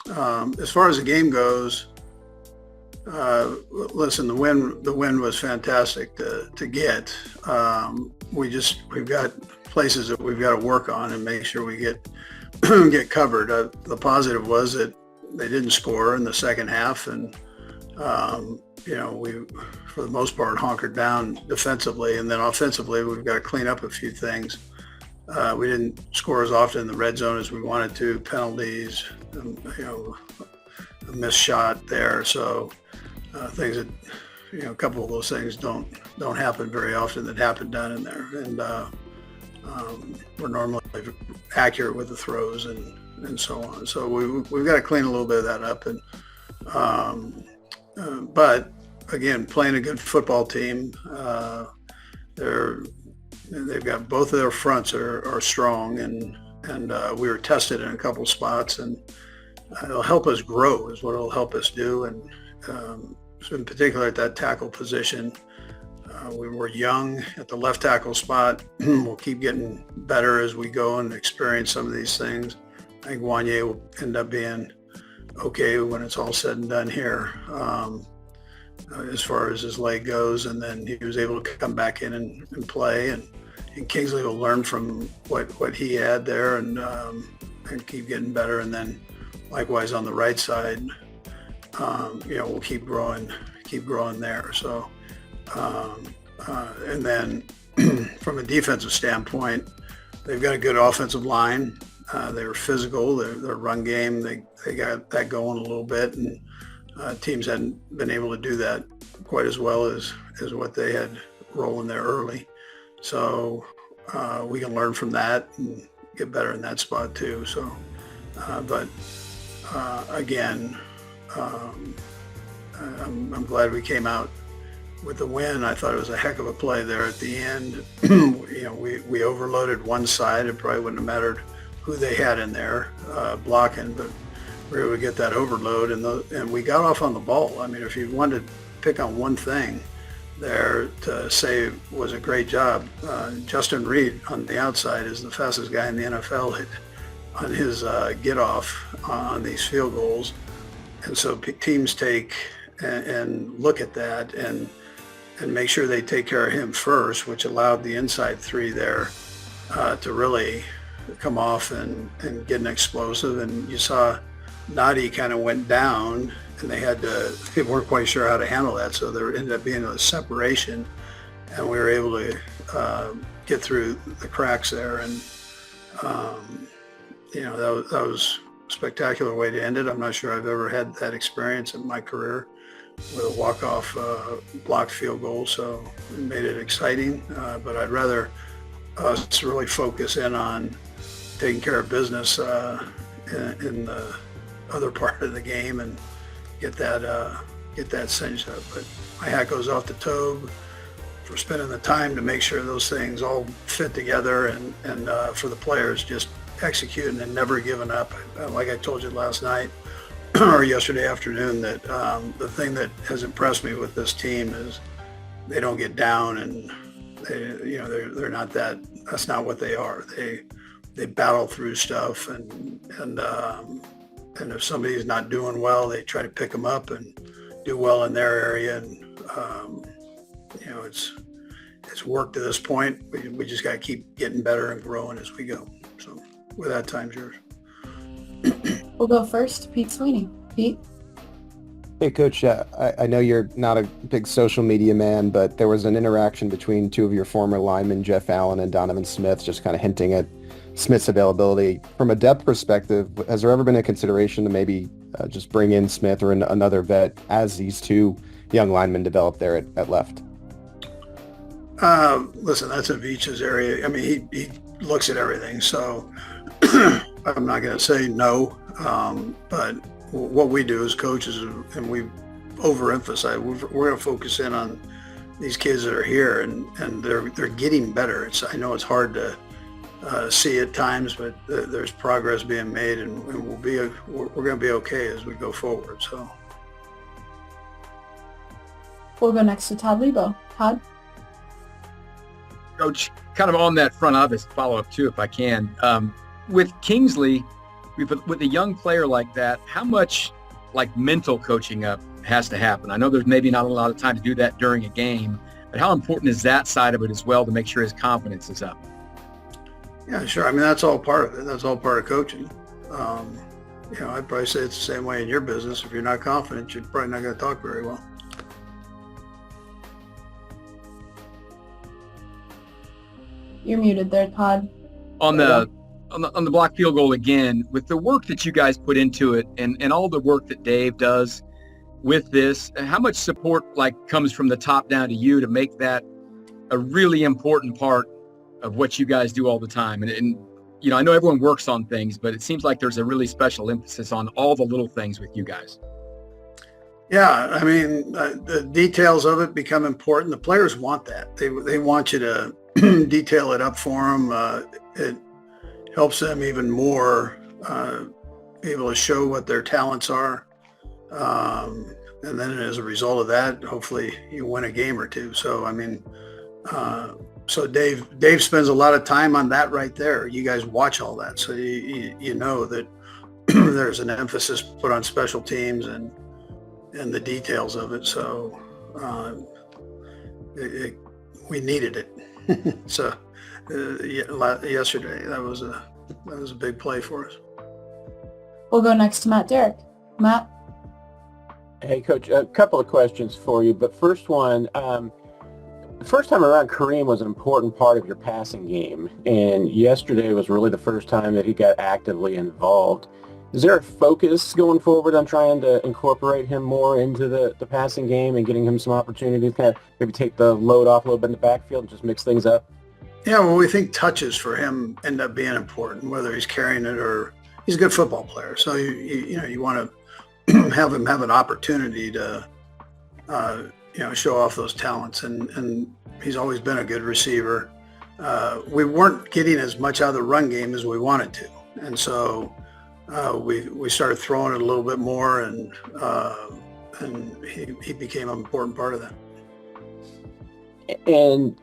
As far as the game goes, listen, the win was fantastic to get. We've got places that we've got to work on and make sure we get get covered. The positive was that they didn't score in the second half, and we, for the most part, hunkered down defensively, and then offensively, we've got to clean up a few things. We didn't score as often in the red zone as we wanted to. Penalties, a missed shot there. So things that, a couple of those things don't happen very often that happen down in there. And we're normally accurate with the throws and so on. So we've got to clean a little bit of that up. And but again, playing a good football team, they've got both of their fronts are strong, and we were tested in a couple spots, and it'll help us grow is what it'll help us do. And in particular at that tackle position, we were young at the left tackle spot. We'll keep getting better as we go and experience some of these things. I think Wanye will end up being okay when it's all said and done here, as far as his leg goes. And then he was able to come back in and play, and Kingsley will learn from what he had there and keep getting better. And then likewise on the right side, we'll keep growing there. So, and then from a defensive standpoint, they've got a good offensive line. They were physical. Their run game, they got that going a little bit, and teams hadn't been able to do that quite as well as what they had rolling there early. So we can learn from that and get better in that spot too. So, again, I'm glad we came out with the win. I thought it was a heck of a play there at the end. We overloaded one side. It probably wouldn't have mattered who they had in there blocking, but we were able to get that overload, and we got off on the ball. I mean, if you wanted to pick on one thing there to say was a great job, Justin Reid on the outside is the fastest guy in the NFL on his get off on these field goals. And so teams take and look at that and make sure they take care of him first, which allowed the inside three there to really come off and get an explosive. And you saw Nadi kind of went down, and they weren't quite sure how to handle that. So there ended up being a separation, and we were able to get through the cracks there. And, that was a spectacular way to end it. I'm not sure I've ever had that experience in my career with a walk-off blocked field goal. So it made it exciting, but I'd rather us really focus in on taking care of business in the other part of the game and get that cinched up. But my hat goes off to Tobe for spending the time to make sure those things all fit together, and for the players just executing and never giving up. Like I told you last night or yesterday afternoon, that the thing that has impressed me with this team is they don't get down, and they're not that. That's not what they are. They battle through stuff, and if somebody's not doing well, they try to pick them up and do well in their area. And it's worked to this point. We just got to keep getting better and growing as we go. So with that, time's yours. We'll go first, Pete Sweeney. Pete? Hey, Coach, I know you're not a big social media man, but there was an interaction between two of your former linemen, Jeff Allen and Donovan Smith, just kind of hinting at Smith's availability. From a depth perspective, has there ever been a consideration to maybe just bring in Smith or another vet as these two young linemen develop there at left? Listen, that's a Veach's area. I mean, he looks at everything, so I'm not going to say no, but what we do as coaches, and we overemphasize, we're going to focus in on these kids that are here, and they're getting better. I know it's hard to see at times, but there's progress being made, and we're going to be okay as we go forward. So we'll go next to Todd Lebo. Todd? Coach, kind of on that front office follow-up too, if I can. With Kingsley, with a young player like that, how much like mental coaching up has to happen? I know there's maybe not a lot of time to do that during a game, but how important is that side of it as well to make sure his confidence is up? Yeah, sure. I mean, that's all part of it. That's all part of coaching. I'd probably say it's the same way in your business. If you're not confident, you're probably not going to talk very well. You're muted there, Todd. On the block field goal again, with the work that you guys put into it and all the work that Dave does with this, how much support like comes from the top down to you to make that a really important part of what you guys do all the time? And I know everyone works on things, but it seems like there's a really special emphasis on all the little things with you guys. Yeah, I mean, the details of it become important. The players want that. They want you to detail it up for them. It helps them even more be able to show what their talents are. And then as a result of that, hopefully you win a game or two. So, I mean, so Dave spends a lot of time on that right there. You guys watch all that. So you know that there's an emphasis put on special teams and the details of it. So we needed it. So yesterday, that was a big play for us. We'll go next to Matt Derrick. Matt? Hey, Coach, a couple of questions for you. But first one, the first time around, Kareem was an important part of your passing game. And yesterday was really the first time that he got actively involved. Is there a focus going forward on trying to incorporate him more into the passing game and getting him some opportunities, kind of maybe take the load off a little bit in the backfield and just mix things up? Yeah, well, we think touches for him end up being important, whether he's carrying it or he's a good football player. So, you want to have him have an opportunity to, show off those talents. And he's always been a good receiver. We weren't getting as much out of the run game as we wanted to. And so we started throwing it a little bit more, and he became an important part of that. And,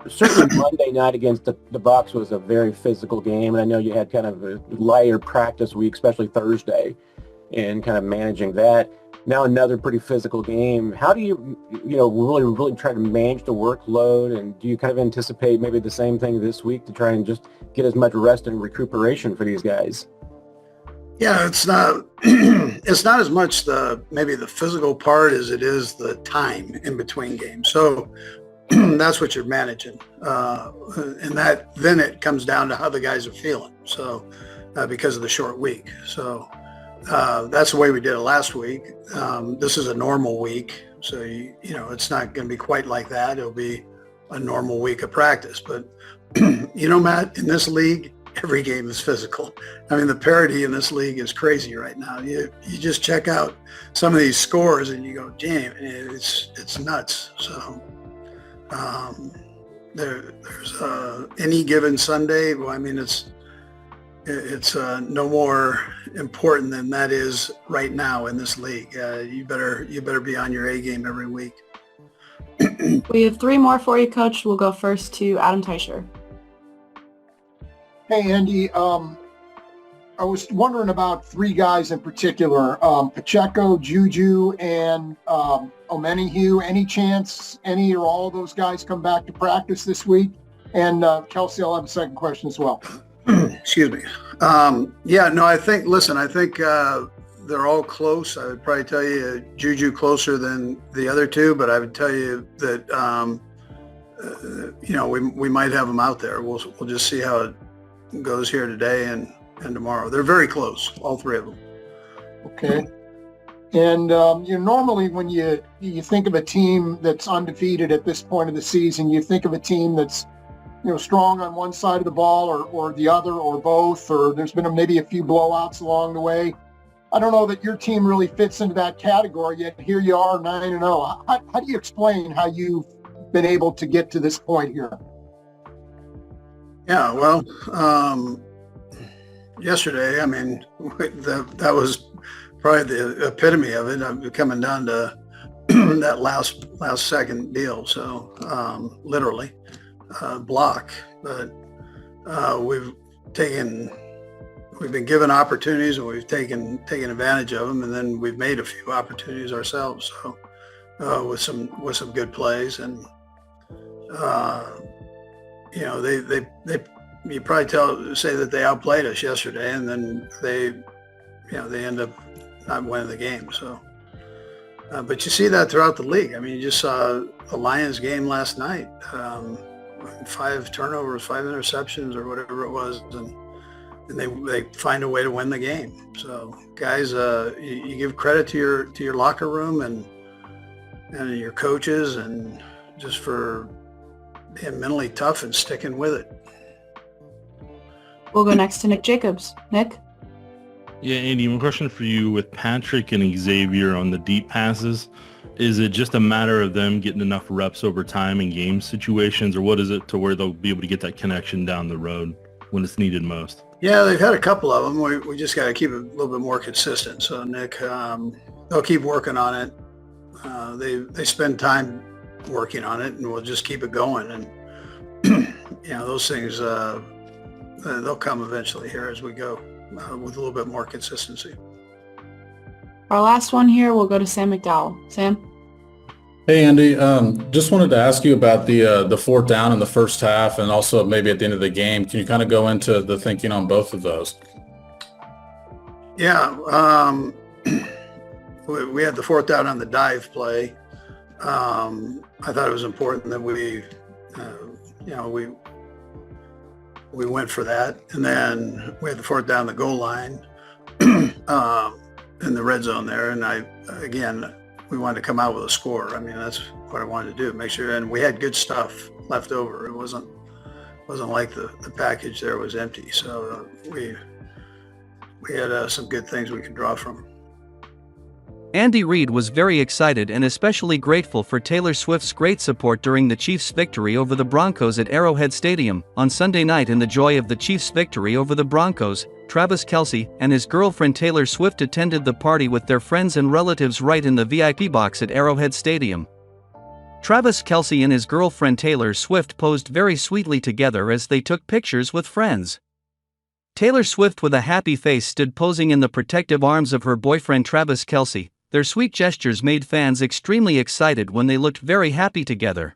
certainly Monday night against the Bucs was a very physical game. And I know you had kind of a lighter practice week, especially Thursday, and kind of managing that. Now another pretty physical game. How do you, really try to manage the workload? And do you kind of anticipate maybe the same thing this week to try and just get as much rest and recuperation for these guys? Yeah, it's not as much maybe the physical part as it is the time in between games. So that's what you're managing. And then it comes down to how the guys are feeling. So because of the short week. So that's the way we did it last week. This is a normal week. So, it's not going to be quite like that. It'll be a normal week of practice. But, Matt, in this league, every game is physical. I mean, the parity in this league is crazy right now. You just check out some of these scores and you go, damn, it's nuts. So there's any given Sunday. Well, I mean, it's no more important than that is right now in this league. You better be on your A game every week. We have three more for you, Coach. We'll go first to Adam Teicher. Hey, Andy. I was wondering about three guys in particular, Pacheco, Juju, and Omenihu. Any chance any or all of those guys come back to practice this week? And Kelsey, I'll have a second question as well. Excuse me. I think they're all close. I would probably tell you Juju closer than the other two, but I would tell you that, we might have them out there. We'll just see how it goes here today and tomorrow. They're very close, all three of them. Okay. And normally when you think of a team that's undefeated at this point of the season, you think of a team that's strong on one side of the ball or the other or both, or there's been maybe a few blowouts along the way. I don't know that your team really fits into that category yet. Here you are, 9-0. How do you explain how you've been able to get to this point here? Yeah, well, yesterday, I mean, that was probably the epitome of it. I'm coming down to that last second deal. So literally block, but we've taken we've been given opportunities and we've taken advantage of them, and then we've made a few opportunities ourselves. So with some good plays, and you know, they you probably say that they outplayed us yesterday, and then they end up not winning the game. So, but you see that throughout the league. I mean, you just saw the Lions game last night. 5 turnovers, 5 interceptions, or whatever it was, and they find a way to win the game. So, guys, you give credit to your locker room and your coaches, and just for being mentally tough and sticking with it. We'll go next to Nick Jacobs. Nick? Yeah, Andy, my question for you, with Patrick and Xavier on the deep passes, is it just a matter of them getting enough reps over time in game situations, or what is it to where they'll be able to get that connection down the road when it's needed most? Yeah, they've had a couple of them. We just got to keep it a little bit more consistent. So, Nick, they'll keep working on it. They spend time working on it, and we'll just keep it going. And, you know, those things, they'll come eventually here as we go with a little bit more consistency. Our last one here, we'll go to Sam McDowell. Sam? Hey, Andy. Just wanted to ask you about the fourth down in the first half, and also maybe at the end of the game. Can you kind of go into the thinking on both of those? Yeah. We had the fourth down on the dive play. I thought it was important that we went for that. And then we had the fourth down the goal line in the red zone there. And we wanted to come out with a score. I mean, that's what I wanted to do, make sure. And we had good stuff left over. It wasn't like the package there was empty. So we had some good things we could draw from. Andy Reid was very excited and especially grateful for Taylor Swift's great support during the Chiefs' victory over the Broncos at Arrowhead Stadium on Sunday night. In the joy of the Chiefs' victory over the Broncos, Travis Kelce and his girlfriend Taylor Swift attended the party with their friends and relatives right in the VIP box at Arrowhead Stadium. Travis Kelce and his girlfriend Taylor Swift posed very sweetly together as they took pictures with friends. Taylor Swift, with a happy face, stood posing in the protective arms of her boyfriend Travis Kelce. Their sweet gestures made fans extremely excited when they looked very happy together.